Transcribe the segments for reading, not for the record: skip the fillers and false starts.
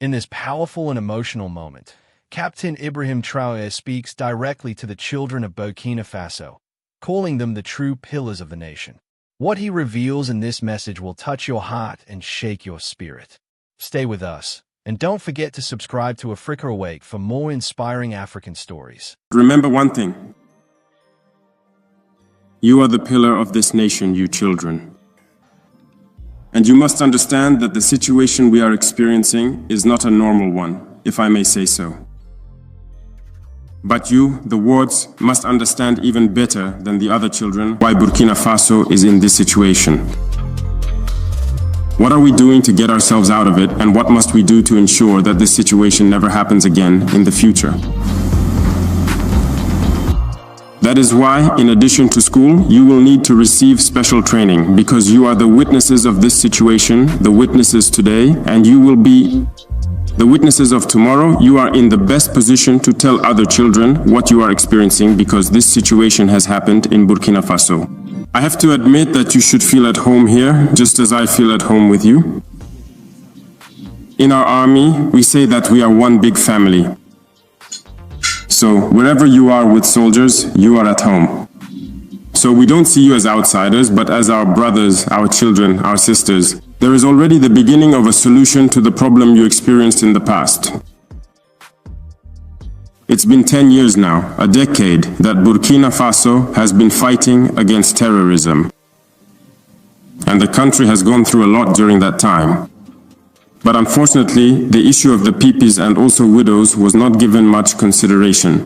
In this powerful and emotional moment, Captain Ibrahim Traoré speaks directly to the children of Burkina Faso, calling them the true pillars of the nation. What he reveals in this message will touch your heart and shake your spirit. Stay with us, and don't forget to subscribe to Africa Awake for more inspiring African stories. Remember one thing. You are the pillar of this nation, you children. And you must understand that the situation we are experiencing is not a normal one, if I may say so. But you, the wards, must understand even better than the other children why Burkina Faso is in this situation. What are we doing to get ourselves out of it, and what must we do to ensure that this situation never happens again in the future? That is why, in addition to school, you will need to receive special training, because you are the witnesses of this situation, the witnesses today, and you will be the witnesses of tomorrow. You are in the best position to tell other children what you are experiencing, because this situation has happened in Burkina Faso. I have to admit that you should feel at home here, just as I feel at home with you. In our army, we say that we are one big family. So, wherever you are with soldiers, you are at home. So we don't see you as outsiders, but as our brothers, our children, our sisters. There is already the beginning of a solution to the problem you experienced in the past. It's been 10 years now, a decade, that Burkina Faso has been fighting against terrorism. And the country has gone through a lot during that time. But unfortunately, the issue of the pipis and also widows was not given much consideration.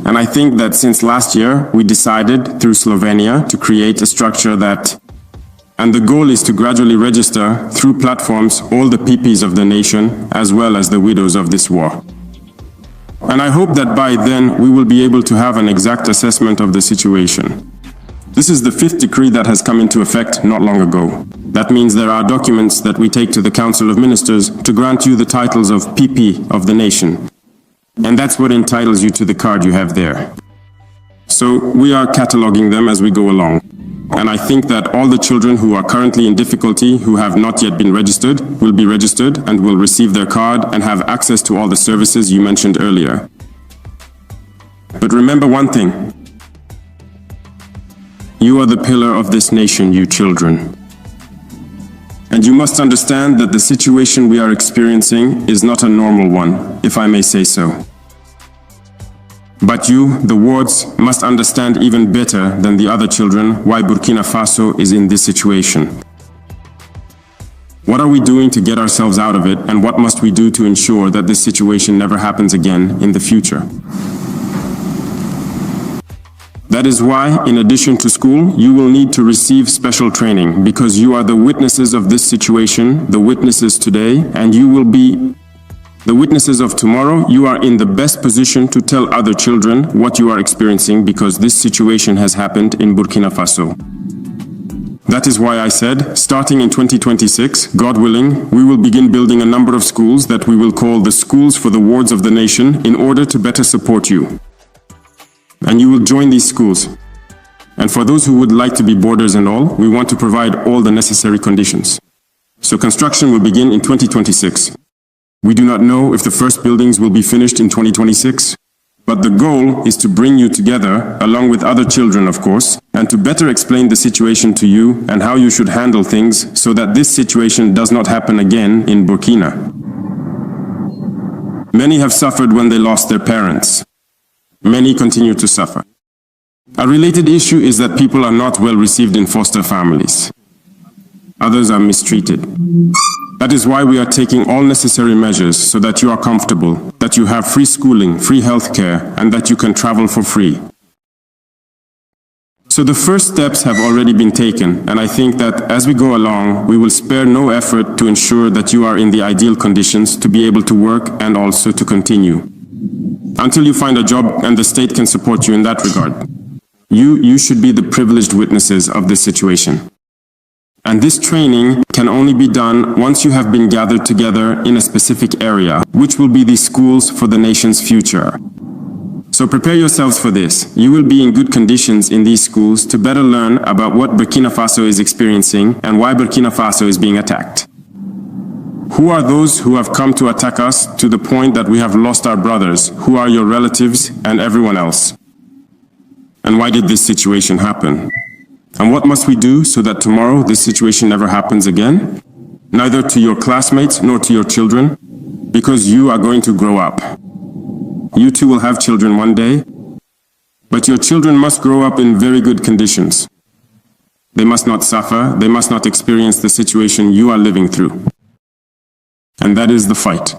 And I think that since last year, we decided through Slovenia to create a structure and the goal is to gradually register through platforms all the pipis of the nation as well as the widows of this war. And I hope that by then we will be able to have an exact assessment of the situation. This is the 5th decree that has come into effect not long ago. That means there are documents that we take to the Council of Ministers to grant you the titles of PP of the nation. And that's what entitles you to the card you have there. So we are cataloging them as we go along. And I think that all the children who are currently in difficulty, who have not yet been registered, will be registered and will receive their card and have access to all the services you mentioned earlier. But remember one thing. You are the pillar of this nation, you children. And you must understand that the situation we are experiencing is not a normal one, if I may say so. But you, the wards, must understand even better than the other children why Burkina Faso is in this situation. What are we doing to get ourselves out of it, and what must we do to ensure that this situation never happens again in the future? That is why, in addition to school, you will need to receive special training, because you are the witnesses of this situation, the witnesses today, and you will be the witnesses of tomorrow. You are in the best position to tell other children what you are experiencing, because this situation has happened in Burkina Faso. That is why I said, starting in 2026, God willing, we will begin building a number of schools that we will call the schools for the wards of the nation, in order to better support you. And you will join these schools. And for those who would like to be boarders and all, we want to provide all the necessary conditions. So construction will begin in 2026. We do not know if the first buildings will be finished in 2026, but the goal is to bring you together, along with other children of course, and to better explain the situation to you and how you should handle things so that this situation does not happen again in Burkina. Many have suffered when they lost their parents. Many continue to suffer. A related issue is that people are not well received in foster families. Others are mistreated. That is why we are taking all necessary measures so that you are comfortable, that you have free schooling, free healthcare, and that you can travel for free. So the first steps have already been taken, and I think that as we go along, we will spare no effort to ensure that you are in the ideal conditions to be able to work and also to continue. Until you find a job and the state can support you in that regard. You should be the privileged witnesses of this situation. And this training can only be done once you have been gathered together in a specific area, which will be the schools for the nation's future. So prepare yourselves for this. You will be in good conditions in these schools to better learn about what Burkina Faso is experiencing and why Burkina Faso is being attacked. Who are those who have come to attack us to the point that we have lost our brothers? Who are your relatives and everyone else? And why did this situation happen? And what must we do so that tomorrow this situation never happens again? Neither to your classmates nor to your children, because you are going to grow up. You too will have children one day, but your children must grow up in very good conditions. They must not suffer, they must not experience the situation you are living through. And that is the fight.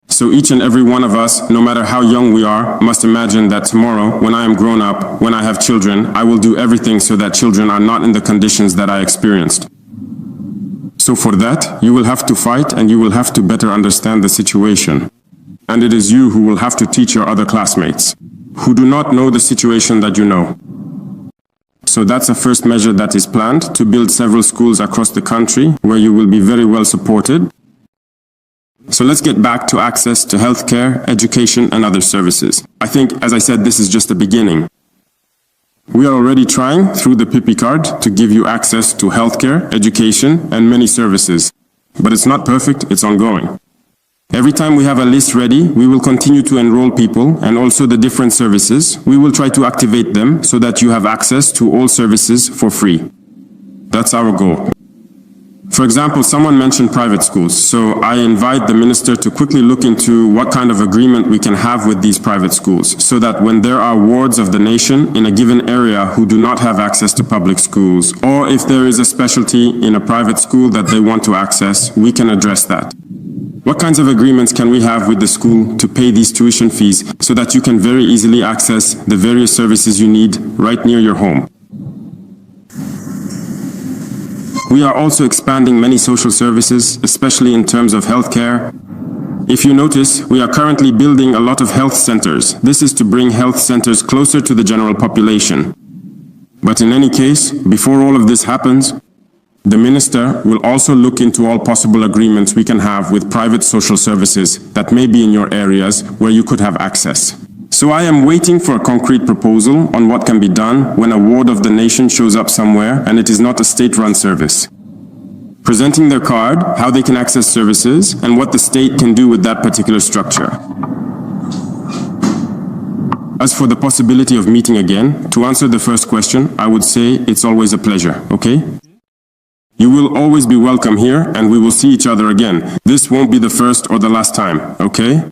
So each and every one of us, no matter how young we are, must imagine that tomorrow, when I am grown up, when I have children, I will do everything so that children are not in the conditions that I experienced. So for that, you will have to fight and you will have to better understand the situation. And it is you who will have to teach your other classmates, who do not know the situation that you know. So that's a first measure that is planned, to build several schools across the country where you will be very well supported. So let's get back to access to healthcare, education, and other services. I think, as I said, this is just the beginning. We are already trying, through the PIPI card, to give you access to healthcare, education, and many services. But it's not perfect, it's ongoing. Every time we have a list ready, we will continue to enroll people and also the different services. We will try to activate them so that you have access to all services for free. That's our goal. For example, someone mentioned private schools, so I invite the minister to quickly look into what kind of agreement we can have with these private schools, so that when there are wards of the nation in a given area who do not have access to public schools, or if there is a specialty in a private school that they want to access, we can address that. What kinds of agreements can we have with the school to pay these tuition fees so that you can very easily access the various services you need right near your home? We are also expanding many social services, especially in terms of healthcare. If you notice, we are currently building a lot of health centers. This is to bring health centers closer to the general population. But in any case, before all of this happens, the minister will also look into all possible agreements we can have with private social services that may be in your areas where you could have access. So I am waiting for a concrete proposal on what can be done when a ward of the nation shows up somewhere and it is not a state-run service. Presenting their card, how they can access services, and what the state can do with that particular structure. As for the possibility of meeting again, to answer the first question, I would say it's always a pleasure, okay? You will always be welcome here and we will see each other again. This won't be the first or the last time, okay?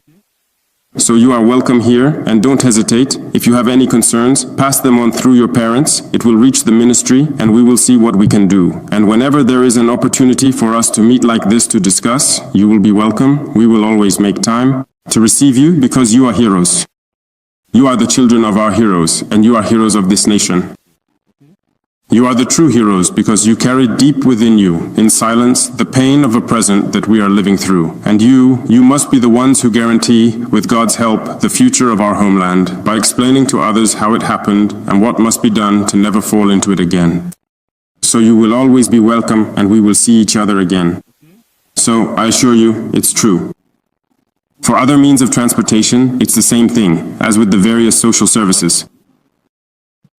So you are welcome here and don't hesitate. If you have any concerns, pass them on through your parents. It will reach the ministry and we will see what we can do. And whenever there is an opportunity for us to meet like this to discuss, you will be welcome. We will always make time to receive you because you are heroes. You are the children of our heroes and you are heroes of this nation. You are the true heroes because you carry deep within you, in silence, the pain of a present that we are living through. And you must be the ones who guarantee, with God's help, the future of our homeland by explaining to others how it happened and what must be done to never fall into it again. So you will always be welcome and we will see each other again. So I assure you, it's true. For other means of transportation, it's the same thing, as with the various social services.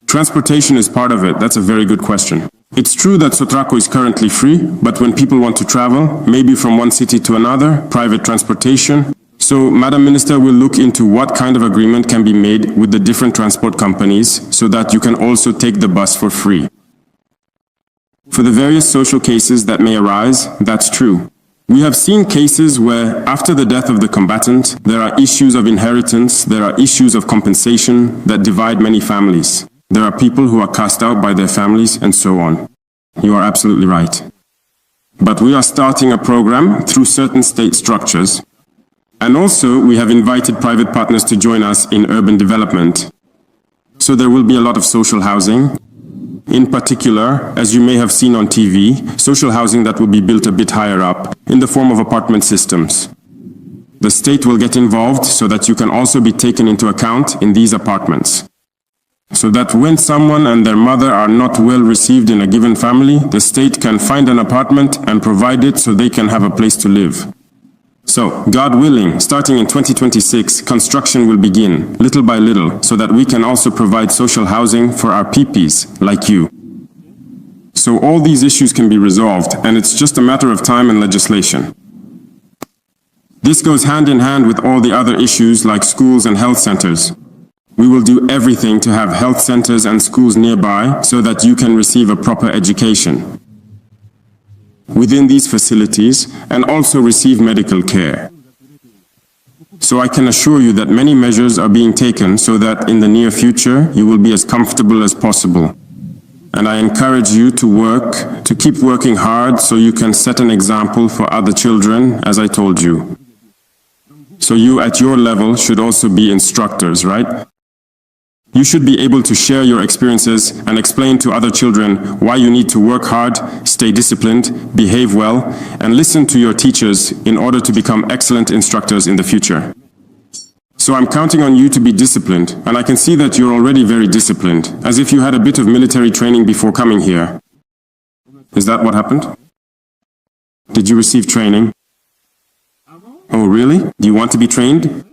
Transportation is part of it. That's a very good question. It's true that Sotraco is currently free, but when people want to travel, maybe from one city to another, private transportation. So, Madam Minister will look into what kind of agreement can be made with the different transport companies so that you can also take the bus for free. For the various social cases that may arise, that's true. We have seen cases where, after the death of the combatant, there are issues of inheritance, there are issues of compensation that divide many families. There are people who are cast out by their families and so on. You are absolutely right. But we are starting a program through certain state structures. And also, we have invited private partners to join us in urban development. So there will be a lot of social housing. In particular, as you may have seen on TV, social housing that will be built a bit higher up in the form of apartment systems. The state will get involved so that you can also be taken into account in these apartments. So that when someone and their mother are not well received in a given family, the state can find an apartment and provide it so they can have a place to live. So, God willing, starting in 2026, construction will begin, little by little, so that we can also provide social housing for our PPs, like you. So all these issues can be resolved, and it's just a matter of time and legislation. This goes hand in hand with all the other issues like schools and health centers. We will do everything to have health centers and schools nearby so that you can receive a proper education within these facilities and also receive medical care. So I can assure you that many measures are being taken so that in the near future you will be as comfortable as possible. And I encourage you to keep working hard so you can set an example for other children, as I told you. So you at your level should also be instructors, right? You should be able to share your experiences and explain to other children why you need to work hard, stay disciplined, behave well, and listen to your teachers in order to become excellent instructors in the future. So I'm counting on you to be disciplined, and I can see that you're already very disciplined, as if you had a bit of military training before coming here. Is that what happened? Did you receive training? Oh, really? Do you want to be trained?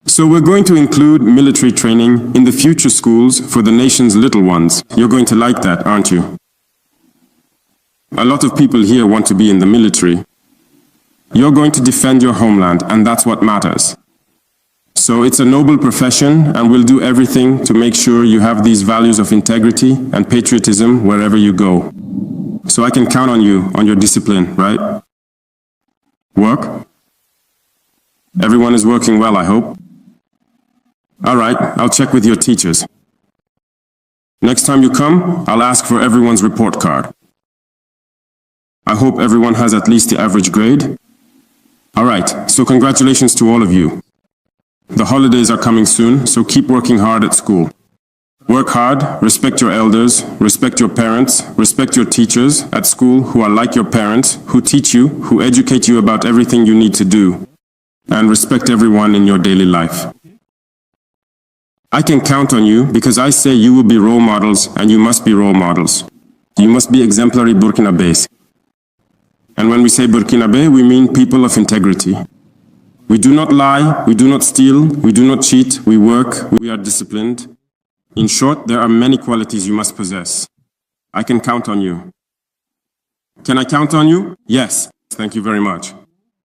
So we're going to include military training in the future schools for the nation's little ones. You're going to like that, aren't you? A lot of people here want to be in the military. You're going to defend your homeland, and that's what matters. So it's a noble profession, and we'll do everything to make sure you have these values of integrity and patriotism wherever you go. So I can count on you, on your discipline, right? Work? Everyone is working well, I hope. All right, I'll check with your teachers. Next time you come, I'll ask for everyone's report card. I hope everyone has at least the average grade. All right, so congratulations to all of you. The holidays are coming soon, so keep working hard at school. Work hard, respect your elders, respect your parents, respect your teachers at school who are like your parents, who teach you, who educate you about everything you need to do, and respect everyone in your daily life. I can count on you because I say you will be role models and you must be role models. You must be exemplary Burkinabés. And when we say Burkinabé, we mean people of integrity. We do not lie, we do not steal, we do not cheat, we work, we are disciplined. In short, there are many qualities you must possess. I can count on you. Can I count on you? Yes. Thank you very much.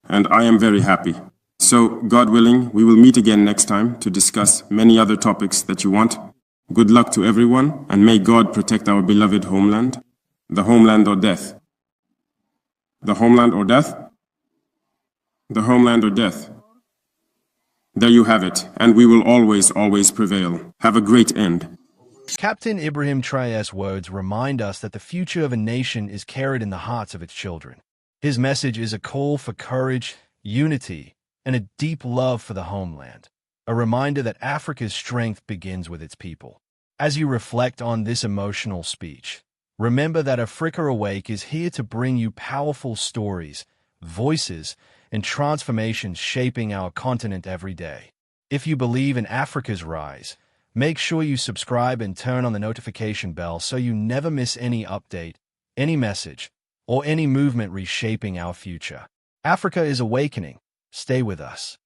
And I am very happy. So, God willing, we will meet again next time to discuss many other topics that you want. Good luck to everyone, and may God protect our beloved homeland. The homeland or death. The homeland or death? The homeland or death. There you have it, and we will always, always prevail. Have a great end. Captain Ibrahim Traoré's words remind us that the future of a nation is carried in the hearts of its children. His message is a call for courage, unity, and a deep love for the homeland, a reminder that Africa's strength begins with its people. As you reflect on this emotional speech, remember that Africa Awake is here to bring you powerful stories, voices, and transformations shaping our continent every day. If you believe in Africa's rise, make sure you subscribe and turn on the notification bell so you never miss any update, any message, or any movement reshaping our future. Africa is awakening. Stay with us.